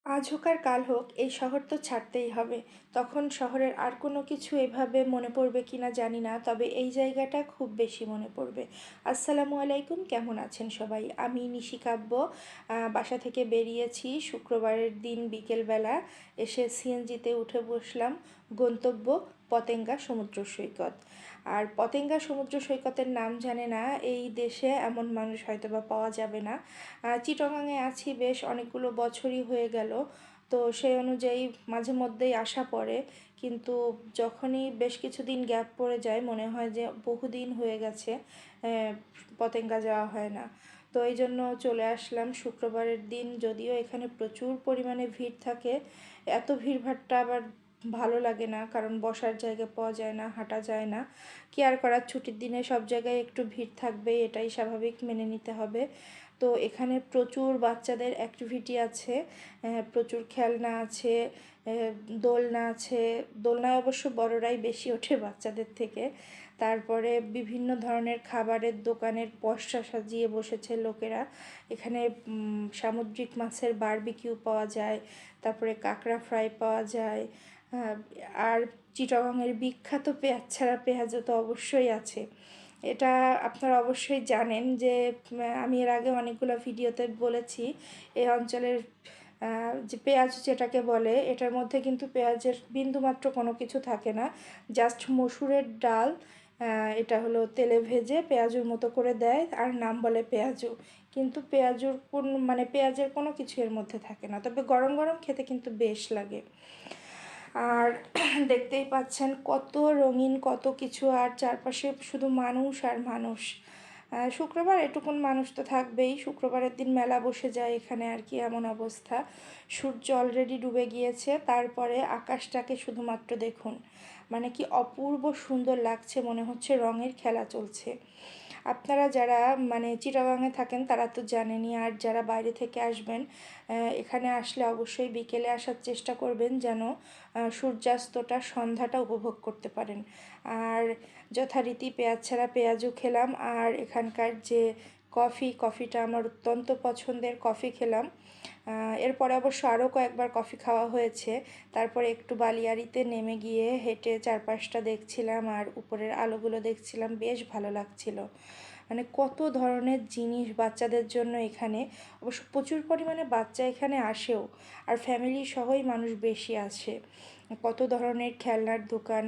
আজ হোক আর কাল হোক এই শহর তো ছাড়তেই হবে। তখন শহরের আর কোনো কিছু এভাবে মনে পড়বে কিনা জানি না, তবে এই জায়গাটা খুব বেশি মনে পড়বে। আসসালামু আলাইকুম, কেমন আছেন সবাই? আমি নিশিকাব্য। বাসা থেকে বেরিয়েছি শুক্রবারের দিন বিকেলবেলা। এসে সিএনজিতে উঠে বসলাম। গন্তব্য পতেঙ্গা সমুদ্র সৈকত। আর পতেঙ্গা সমুদ্র সৈকতের নাম জানে না এই দেশে এমন মানুষ হয়তো বা পাওয়া যাবে না। চিটাগাংয়ে আছি বেশ অনেকগুলো বছরই হয়ে গেল। তো সেই অনুযায়ী মাঝে মধ্যেই আসা পড়ে, কিন্তু যখনই বেশ কিছুদিন গ্যাপ পড়ে যায় মনে হয় যে বহুদিন হয়ে গেছে পতেঙ্গা যাওয়া হয় না। তো এই জন্য চলে আসলাম শুক্রবারের দিন, যদিও এখানে প্রচুর পরিমাণে ভিড় থাকে। এত ভিড়ভাট্টা আবার ভালো লাগে না, কারণ বসার জায়গা পাওয়া যায় না, হাঁটা যায় না। কি আর করার, ছুটির দিনে সব জায়গায় একটু ভিড় থাকবে, এটাই স্বাভাবিক, মেনে নিতে হবে। তো এখানে প্রচুর বাচ্চাদের অ্যাক্টিভিটি আছে, প্রচুর খেলনা আছে, দোলনা আছে। দোলনায় অবশ্য বড়রাই বেশি ওঠে বাচ্চাদের থেকে। তারপরে বিভিন্ন ধরনের খাবারের দোকানের পসরা সাজিয়ে বসেছে লোকেরা। এখানে সামুদ্রিক মাছের বারবিকিউ পাওয়া যায়, তারপরে কাঁকড়া ফ্রাই পাওয়া যায়। আর চিটাগাংয়ের বিখ্যাত পেঁয়াজ ছাড়া পেঁয়াজও তো অবশ্যই আছে। এটা আপনারা অবশ্যই জানেন যে আমি এর আগে অনেকগুলো ভিডিওতে বলেছি এই অঞ্চলের যে পেঁয়াজ যেটাকে বলে, এটার মধ্যে কিন্তু পেঁয়াজের বিন্দুমাত্র কোনো কিছু থাকে না। জাস্ট মসুরের ডাল, এটা হলো তেলে ভেজে পেঁয়াজুর মতো করে দেয় আর নাম বলে পেঁয়াজু। কিন্তু পেঁয়াজুর পেঁয়াজের কোনো কিছু এর মধ্যে থাকে না, তবে গরম গরম খেতে কিন্তু বেশ লাগে। আর দেখতেই পাচ্ছেন কত রঙিন কত কিছু, আর চারপাশে শুধু মানুষ আর মানুষ। শুক্রবার এটুকুন মানুষ তো থাকবেই, শুক্রবারের দিন মেলা বসে যায় এখানে আর কি, এমন অবস্থা। সূর্য অলরেডি ডুবে গিয়েছে, তারপরে আকাশটাকে শুধুমাত্র দেখুন, মানে কি অপূর্ব সুন্দর লাগছে, মনে হচ্ছে রঙের খেলা চলছে। আপনারা যারা চিটাগাংয়ে থাকেন তারা তো জানেনই, আর যারা বাইরে থেকে আসবেন এখানে আসলে অবশ্যই বিকেলে আসার চেষ্টা করবেন, যেন সূর্যাস্তটা সন্ধ্যাটা উপভোগ করতে পারেন। আর যথারীতি পেঁয়াজ ছাড়া পেঁয়াজও খেলাম, আর এখানকার যে কফিটা আমার অত্যন্ত পছন্দের, কফি খেলাম। এরপরে অবশ্য আরও কয়েকবার কফি খাওয়া হয়েছে। তারপরে একটু বালিয়াড়িতে নেমে গিয়ে হেঁটে চারপাশটা দেখছিলাম আর উপরের আলোগুলো দেখছিলাম, বেশ ভালো লাগছিল। মানে কত ধরনের জিনিস বাচ্চাদের জন্য এখানে, অবশ্য প্রচুর পরিমাণে বাচ্চা এখানে আসেও, আর ফ্যামিলি সহই মানুষ বেশি আসে। কত ধরনের খেলনার দোকান,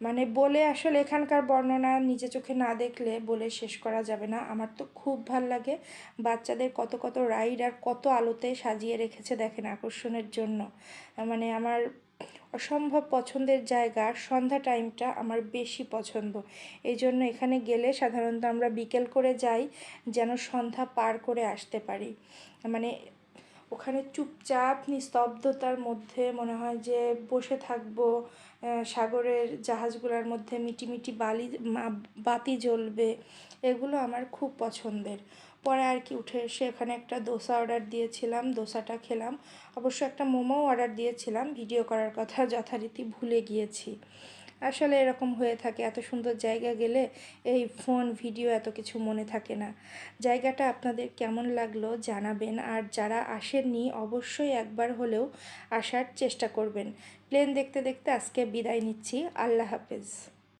মানে বলে আসলে এখানকার বর্ণনা নিজে চোখে না দেখলে বলে শেষ করা যাবে না। আমার তো খুব ভাল লাগে। বাচ্চাদের কত কত রাইড আর কত আলোতে সাজিয়ে রেখেছে দেখেন আকর্ষণের জন্য। মানে আমার অসম্ভব পছন্দের জায়গা, সন্ধ্যা টাইমটা আমার বেশি পছন্দ। এই জন্য এখানে গেলে সাধারণত আমরা বিকেল করে যাই, যেন সন্ধ্যা পার করে আসতে পারি। মানে ওখানে চুপচাপ নিস্তব্ধতার মধ্যে মনে হয় যে বসে থাকবো, সাগরের জাহাজগুলোর মধ্যে মিটি মিটি বাতি জ্বলবে, এগুলো আমার খুব পছন্দের। পরে আর কি উঠে এসে এখানে একটা দোসা অর্ডার দিয়েছিলাম, দোসাটা খেলাম। অবশ্য একটা মোমোও অর্ডার দিয়েছিলাম, ভিডিও করার কথা যথারীতি ভুলে গিয়েছি। আসলে এরকম হয়ে থাকে, এত সুন্দর জায়গা গেলে এই ফোন ভিডিও এত কিছু মনে থাকে না। জায়গাটা আপনাদের কেমন লাগলো জানাবেন, আর যারা আসেননি অবশ্যই একবার হলেও আসার চেষ্টা করবেন। প্লেন দেখতে দেখতে আজকে বিদায় নিচ্ছি, আল্লাহ হাফেজ।